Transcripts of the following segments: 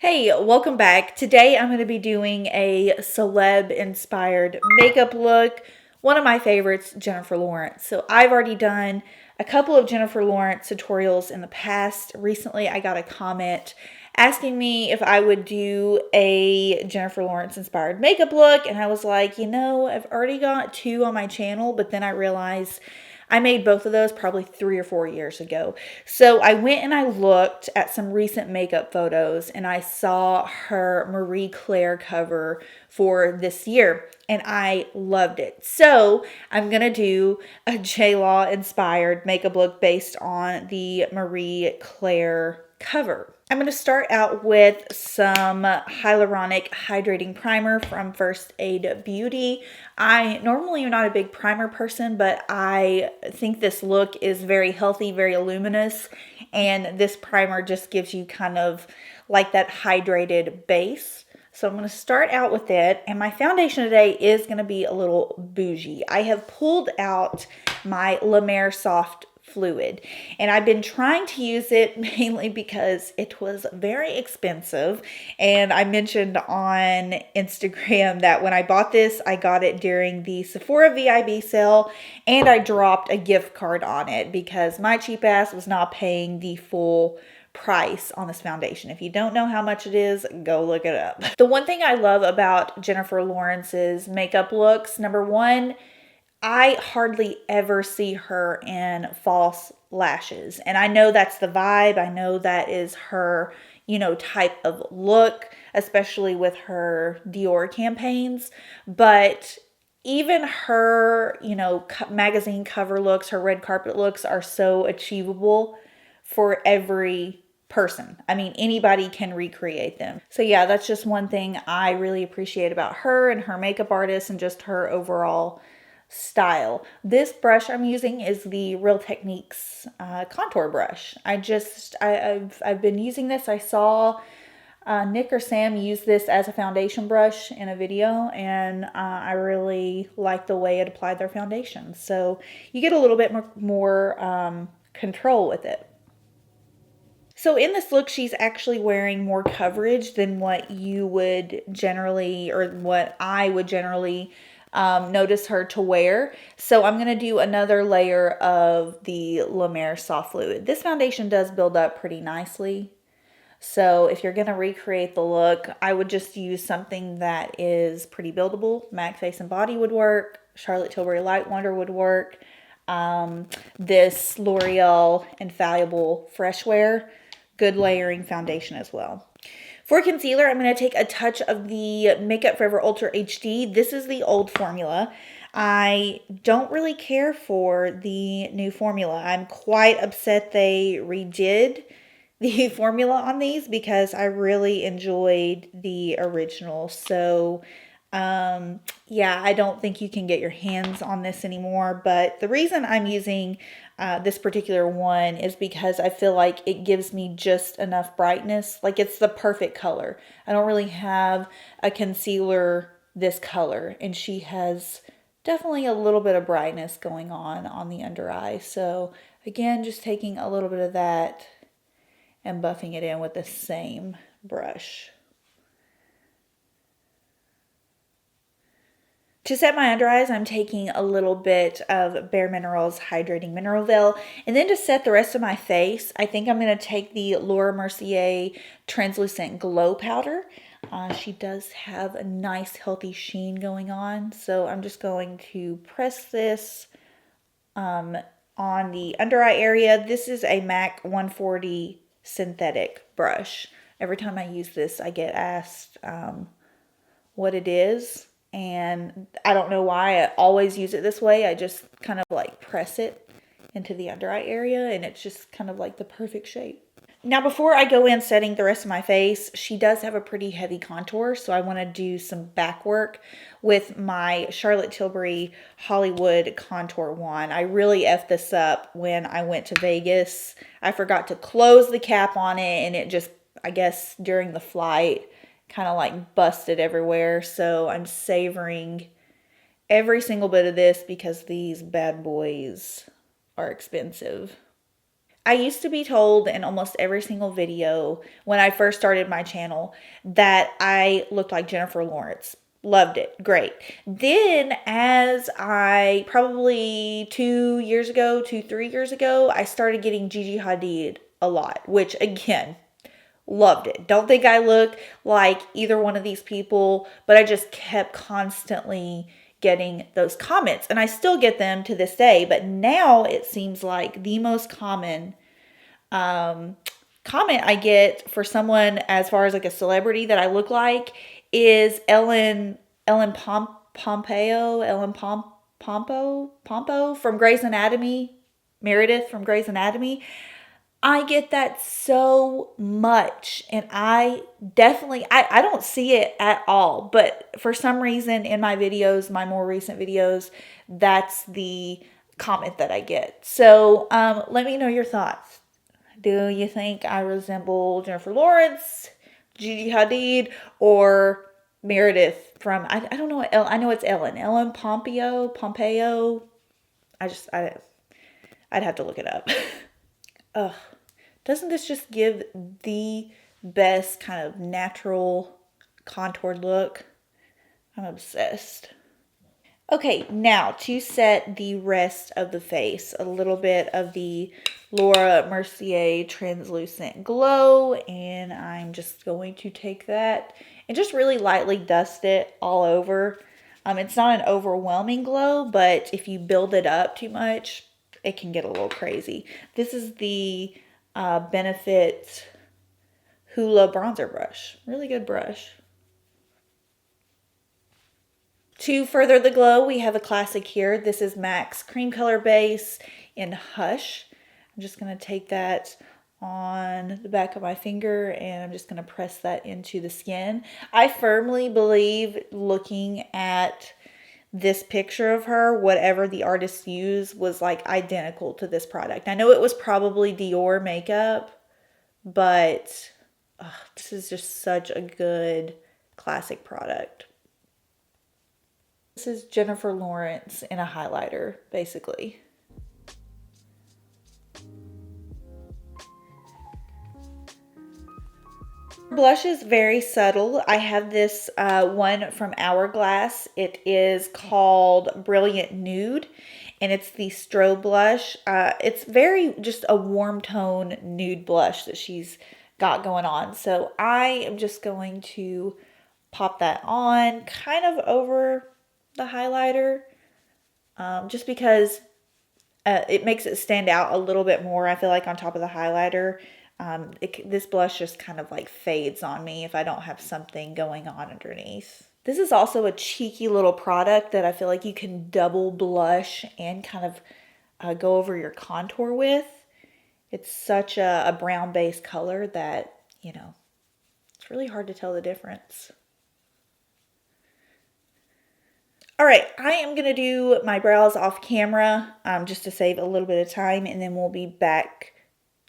Hey, welcome back. Today I'm going to be doing a celeb inspired makeup look. One of my favorites, Jennifer Lawrence. So I've already done a couple of Jennifer Lawrence tutorials in the past. Recently I got a comment asking me if I would do a Jennifer Lawrence inspired makeup look, and I was like, I've already got two on my channel, but then I realized I made both of those probably 3 or 4 years ago. So I went and I looked at some recent makeup photos and I saw her Marie Claire cover for this year and I loved it. So I'm going to do a J-Law inspired makeup look based on the Marie Claire cover. I'm going to start out with some hyaluronic hydrating primer from First Aid Beauty. I normally am not a big primer person, but I think this look is very healthy, very luminous, and this primer just gives you kind of like that hydrated base. So I'm going to start out with it, and my foundation today is going to be a little bougie. I have pulled out my La Mer Soft fluid, and I've been trying to use it mainly because it was very expensive, and I mentioned on Instagram that when I bought this, I got it during the Sephora VIB sale, and I dropped a gift card on it because my cheap ass was not paying the full price on this foundation. If you don't know how much it is, go look it up. The one thing I love about Jennifer Lawrence's makeup looks, number one, I hardly ever see her in false lashes. And I know that's the vibe. I know that is her, type of look, especially with her Dior campaigns. But even her, magazine cover looks, her red carpet looks are so achievable for every person. I mean, anybody can recreate them. So yeah, that's just one thing I really appreciate about her and her makeup artist and just her overall style. This brush I'm using is the Real Techniques contour brush. I've been using this. I saw Nick or Sam use this as a foundation brush in a video, and I really like the way it applied their foundation. So you get a little bit more control with it. So in this look, she's actually wearing more coverage than what you would generally, or what I would generally notice her to wear. So I'm going to do another layer of the La Mer Soft Fluid. This foundation does build up pretty nicely. So if you're going to recreate the look, I would just use something that is pretty buildable. MAC Face and Body would work. Charlotte Tilbury Light Wonder would work. This L'Oreal Infallible Fresh Wear, good layering foundation as well. For concealer, I'm going to take a touch of the Makeup Forever Ultra HD. This is the old formula. I don't really care for the new formula. I'm quite upset they redid the formula on these because I really enjoyed the original. So yeah, I don't think you can get your hands on this anymore, but the reason I'm using this particular one is because I feel like it gives me just enough brightness. Like, it's the perfect color. I don't really have a concealer this color, and she has definitely a little bit of brightness going on the under eye. So again, just taking a little bit of that and buffing it in with the same brush. To set my under eyes, I'm taking a little bit of bareMinerals Hydrating Mineral Veil. And then to set the rest of my face, I think I'm going to take the Laura Mercier Translucent Glow Powder. She does have a nice healthy sheen going on. So I'm just going to press this on the under eye area. This is a MAC 140 synthetic brush. Every time I use this, I get asked what it is. And I don't know why I always use it this way. I just kind of like press it into the under eye area, and it's just kind of like the perfect shape. Now, before I go in setting the rest of my face, she does have a pretty heavy contour, so I want to do some back work with my Charlotte Tilbury Hollywood Contour Wand. I really effed this up when I went to Vegas. I forgot to close the cap on it, and it just, I guess, during the flight, kind of like busted everywhere. So I'm savoring every single bit of this because these bad boys are expensive. I used to be told in almost every single video when I first started my channel that I looked like Jennifer Lawrence. Loved it. Great. Then as I probably 3 years ago, I started getting Gigi Hadid a lot, which again, loved it. Don't think I look like either one of these people, but I just kept constantly getting those comments, and I still get them to this day. But now it seems like the most common comment I get for someone as far as like a celebrity that I look like is Pompo from Grey's Anatomy, Meredith from Grey's Anatomy. I get that so much, and I don't see it at all, but for some reason in my videos, my more recent videos, that's the comment that I get. So let me know your thoughts. Do you think I resemble Jennifer Lawrence, Gigi Hadid, or Meredith from, I don't know, I know it's Ellen Pompeo. I'd have to look it up. Ugh. Doesn't this just give the best kind of natural contoured look? I'm obsessed. Okay, now to set the rest of the face, a little bit of the Laura Mercier Translucent Glow, and I'm just going to take that and just really lightly dust it all over. It's not an overwhelming glow, but if you build it up too much, it can get a little crazy. This is the Benefit Hoola bronzer brush. Really good brush. To further the glow, we have a classic here. This is MAC's Cream Color Base in Hush. I'm just going to take that on the back of my finger, and I'm just going to press that into the skin. I firmly believe, looking at this picture of her, whatever the artist used was like identical to this product. I know it was probably Dior makeup, but this is just such a good classic product. This is Jennifer Lawrence in a highlighter, basically. Blush is very subtle. I have this one from Hourglass. It is called Brilliant Nude, and it's the Strobe blush. It's very just a warm tone nude blush that she's got going on. So I am just going to pop that on kind of over the highlighter, just because it makes it stand out a little bit more. I feel like on top of the highlighter, this blush just kind of like fades on me if I don't have something going on underneath. This is also a cheeky little product that I feel like you can double blush and kind of go over your contour with. It's such a brown base color that, you know, it's really hard to tell the difference. All right, I am going to do my brows off camera just to save a little bit of time, and then we'll be back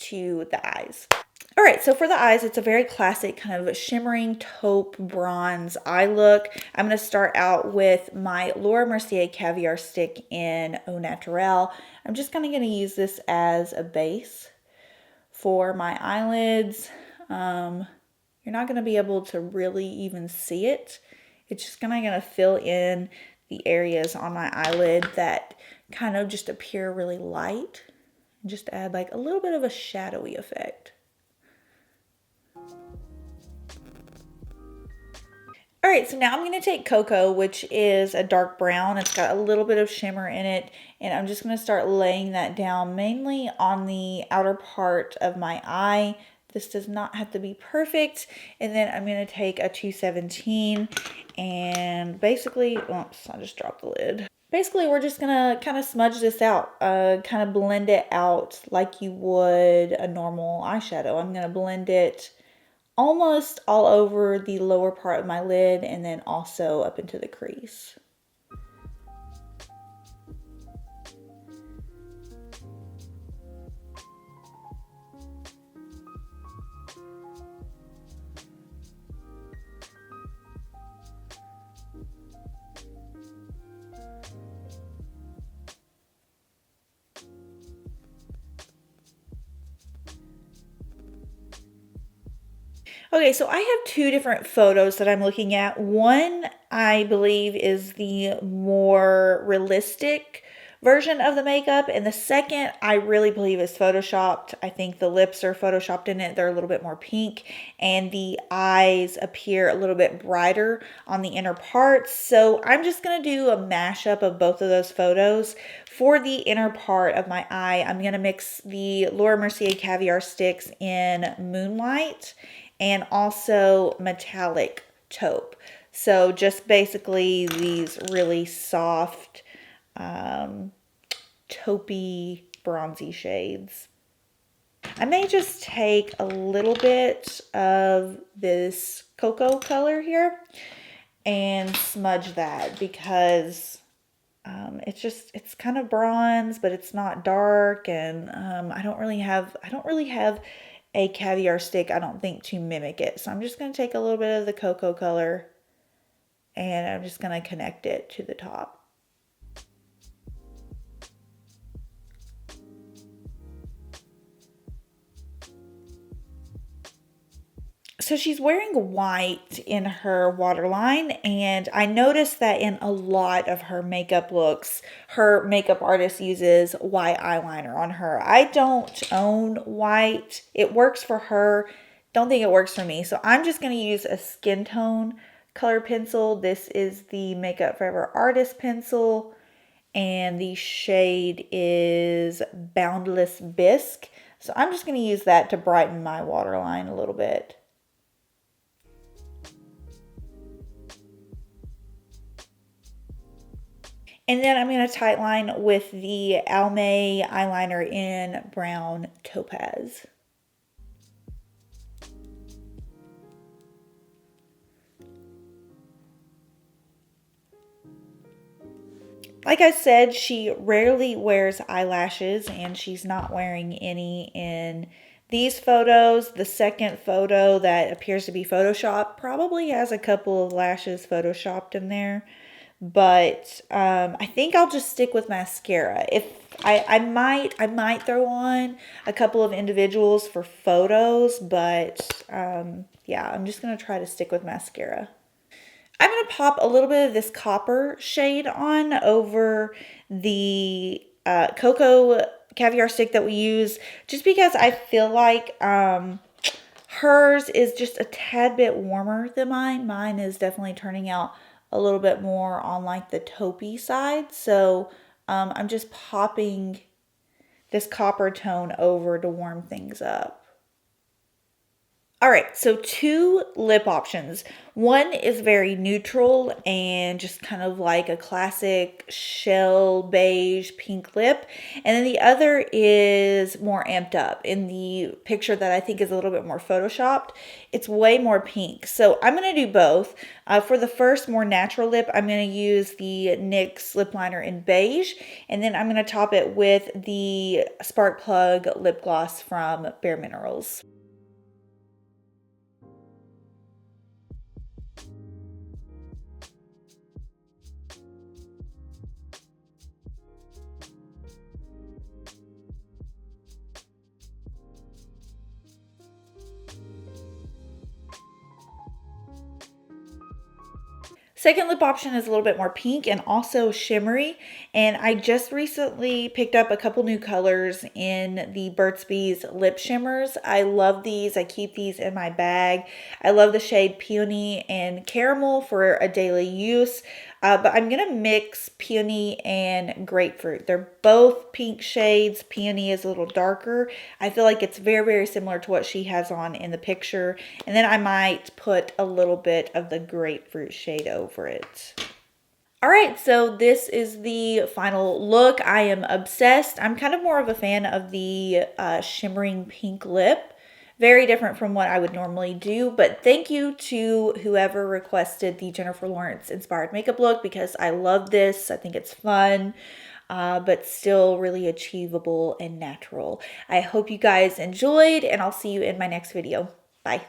to the eyes. All right, so for the eyes, it's a very classic kind of shimmering taupe bronze eye look. I'm going to start out with my Laura Mercier Caviar stick in Au Naturale. I'm just kind of going to use this as a base for my eyelids. You're not going to be able to really even see it. It's just kind of going to fill in the areas on my eyelid that kind of just appear really light, and just add like a little bit of a shadowy effect. All right, so now I'm going to take Cocoa, which is a dark brown. It's got a little bit of shimmer in it, and I'm just going to start laying that down mainly on the outer part of my eye. This does not have to be perfect. And then I'm going to take a 217 and basically, oops, I just dropped the lid. Basically, we're just going to kind of smudge this out, kind of blend it out like you would a normal eyeshadow. I'm going to blend it almost all over the lower part of my lid and then also up into the crease. Okay, so I have two different photos that I'm looking at. One, I believe, is the more realistic version of the makeup, and the second, I really believe, is photoshopped. I think the lips are photoshopped in it. They're a little bit more pink, and the eyes appear a little bit brighter on the inner parts. So I'm just going to do a mashup of both of those photos. For the inner part of my eye, I'm going to mix the Laura Mercier Caviar sticks in Moonlight and also metallic taupe. So just basically these really soft, taupey, bronzy shades. I may just take a little bit of this cocoa color here and smudge that because it's kind of bronze, but it's not dark, and I don't really have a caviar stick, I don't think, to mimic it. So I'm just going to take a little bit of the cocoa color and I'm just going to connect it to the top. So she's wearing white in her waterline, and I noticed that in a lot of her makeup looks, her makeup artist uses white eyeliner on her. I don't own white. It works for her. Don't think it works for me. So I'm just going to use a skin tone color pencil. This is the Makeup Forever Artist pencil, and the shade is Boundless Bisque. So I'm just going to use that to brighten my waterline a little bit. And then I'm going to tightline with the Almay eyeliner in Brown Topaz. Like I said, she rarely wears eyelashes, and she's not wearing any in these photos. The second photo that appears to be photoshopped probably has a couple of lashes photoshopped in there. But I think I'll just stick with mascara. If I might throw on a couple of individuals for photos, but yeah, I'm just gonna try to stick with mascara. I'm gonna pop a little bit of this copper shade on over the cocoa caviar stick that we use, just because I feel like hers is just a tad bit warmer than mine. Mine is definitely turning out a little bit more on like the taupey side. So I'm just popping this copper tone over to warm things up. All right, so two lip options. One is very neutral and just kind of like a classic shell beige pink lip. And then the other is more amped up. In the picture that I think is a little bit more photoshopped, it's way more pink. So I'm going to do both. For the first more natural lip, I'm going to use the NYX lip liner in beige. And then I'm going to top it with the Sparkplug Lip Gloss from bareMinerals. Second lip option is a little bit more pink and also shimmery. And I just recently picked up a couple new colors in the Burt's Bees lip shimmers. I love these. I keep these in my bag. I love the shade Peony and Caramel for a daily use. But I'm going to mix Peony and Grapefruit. They're both pink shades. Peony is a little darker. I feel like it's very, very similar to what she has on in the picture. And then I might put a little bit of the Grapefruit shade over it. All right, so this is the final look. I am obsessed. I'm kind of more of a fan of the shimmering pink lip. Very different from what I would normally do, but thank you to whoever requested the Jennifer Lawrence inspired makeup look, because I love this. I think it's fun, but still really achievable and natural. I hope you guys enjoyed, and I'll see you in my next video. Bye.